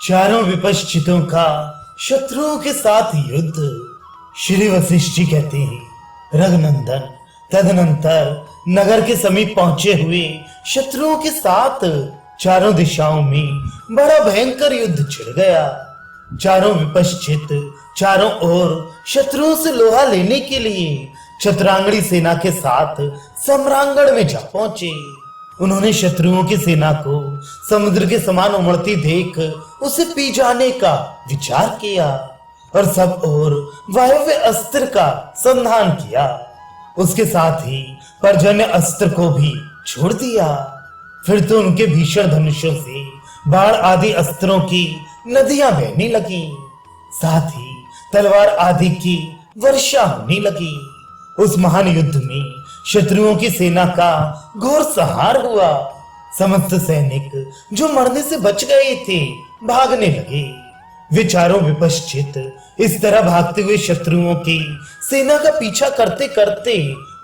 चारों विपश्चितों का शत्रुओं के साथ युद्ध। श्री वशिष्ठ जी कहते हैं, रघुनंदन तदनंतर नगर के समीप पहुंचे हुए शत्रुओं के साथ चारों दिशाओं में बड़ा भयंकर युद्ध छिड़ गया। चारों विपश्चित चारों ओर शत्रुओं से लोहा लेने के लिए चतुरांगड़ी सेना के साथ सम्रांगण में जा पहुंचे। उन्होंने शत्रुओं की सेना को समुद्र के समान उमड़ती देख उसे पी जाने का विचार किया और सब ओर वायव्य अस्त्र का संधान किया। उसके साथ ही पर्जन्य अस्त्र को भी छोड़ दिया। फिर तो उनके भीषण धनुषों से बाण आदि अस्त्रों की नदियां बहने लगी, साथ ही तलवार आदि की वर्षा होने लगी। उस महान युद्ध में शत्रुओं की सेना का घोर संहार हुआ। समस्त सैनिक जो मरने से बच गए थे भागने लगे। वे चारों विपश्चित इस तरह भागते हुए शत्रुओं की सेना का पीछा करते करते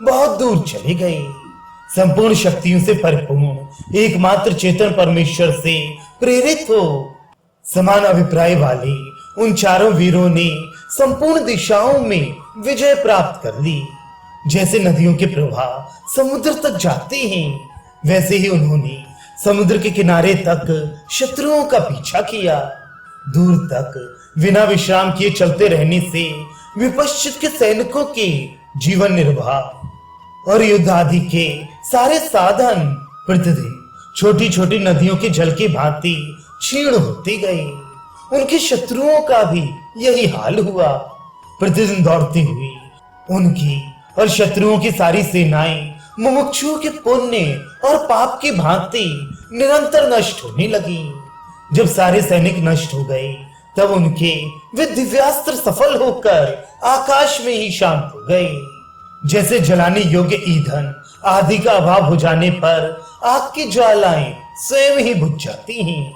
बहुत दूर चले गए। संपूर्ण शक्तियों से परिपूर्ण एकमात्र चेतन परमेश्वर से प्रेरित हो समान अभिप्राय वाले उन चारों वीरों ने संपूर्ण दिशाओं में विजय प्राप्त कर ली। जैसे नदियों के प्रवाह समुद्र तक जाते हैं, वैसे ही उन्होंने समुद्र के किनारे तक शत्रुओं का पीछा किया। दूर तक बिना विश्राम किए चलते रहने से विपश्चित के सैनिकों के जीवन निर्वाह और युद्ध आदि के सारे साधन प्रतिदिन छोटी छोटी नदियों के जल की भांति क्षीण होते गए। उनके शत्रुओं का भी यही हाल हुआ। प्रतिदिन दौड़ते हुए उनकी और शत्रुओं की सारी सेनाएं मुमुक्षुओं के पुण्य और पाप की भांति निरंतर नष्ट होने लगी। जब सारे सैनिक नष्ट हो गए तब उनके वे दिव्यास्त्र सफल होकर आकाश में ही शांत हो गए। जैसे जलाने योग्य ईंधन आदि का अभाव हो जाने पर आग की ज्वालाएं स्वयं ही बुझ जाती हैं।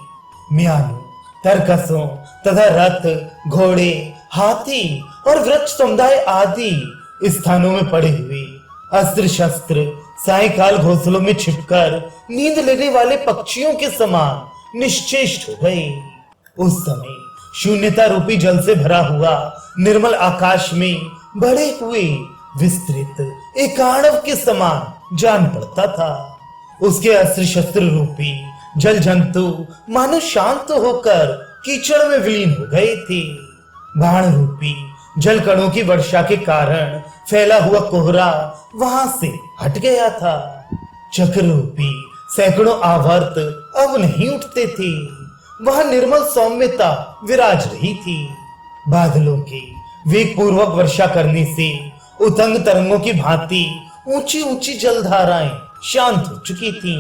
म्यानों, तरकसों तथा रथ, घोड़े, हाथी और वृक्ष समुदाय आदि स्थानों में पड़े हुए अस्त्र शस्त्र सायकाल घोंसलों में छिपकर नींद लेने वाले पक्षियों के समान निश्चेष्ट हो गए। उस समय शून्यता रूपी जल से भरा हुआ निर्मल आकाश में बढ़े हुए विस्तृत एक आणव के समान जान पड़ता था। उसके अस्त्र शस्त्र रूपी जल जंतु मानो शांत होकर कीचड़ में विलीन हो गए थे। बाण रूपी जल कणों की वर्षा के कारण फैला हुआ कोहरा वहां से हट गया था। चक्र रूपी सैकड़ों आवर्त अब नहीं उठते थे। वहां निर्मल सौम्यता विराज रही थी। बादलों के वेग पूर्वक वर्षा करने से उतंग तरंगों की भांति ऊंची ऊंची जलधाराएं शांत हो चुकी थी।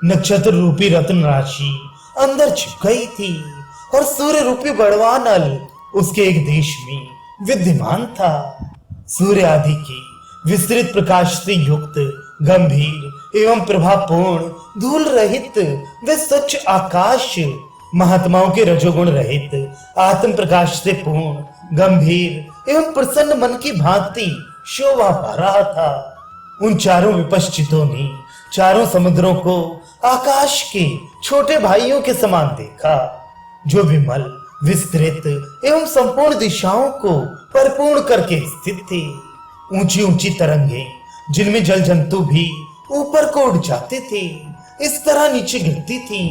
नक्षत्र रूपी रत्न राशि अंदर छिप गई थी और सूर्य रूपी बड़वान नल उसके एक देश में विद्यमान था। सूर्य आदि के विस्तृत प्रकाश से युक्त गंभीर एवं प्रभापूर्ण धूल रहित व स्वच्छ आकाश महात्माओं के रजोगुण रहित आत्म प्रकाश से पूर्ण गंभीर एवं प्रसन्न मन की भांति शोभा पा रहा था। उन चारों विपश्चितों ने चारों समुद्रों को आकाश के छोटे भाइयों के समान देखा, जो विमल विस्तृत एवं संपूर्ण दिशाओं को परिपूर्ण करके स्थित थे। ऊंची ऊंची तरंगे जिनमें जल जंतु भी ऊपर को उड़ जाते थे, इस तरह नीचे गिरती थी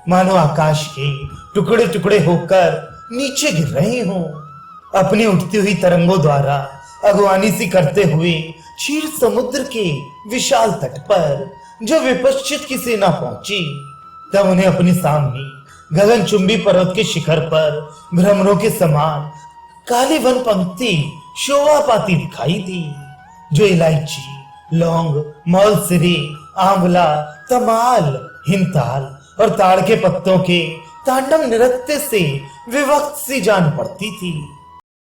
मानो आकाश के टुकड़े टुकड़े होकर नीचे गिर रहे हों। अपनी उठती हुई तरंगों द्वारा अगवानी सी करते हुए क्षीर समुद्र के विशाल तट पर जब विपश्चित की सेना पहुंची तब उन्हें अपने सामने गगनचुंबी पर्वत के शिखर पर भ्रमरों के समान काली वन पंक्ति शोभा पाती दिखाई दी, जो इलायची, लौंग, मौलसिरी, आंवला, तमाल, हिमताल और ताड़ के पत्तों के तांडव नृत्य से विभक्त सी जान पड़ती थी।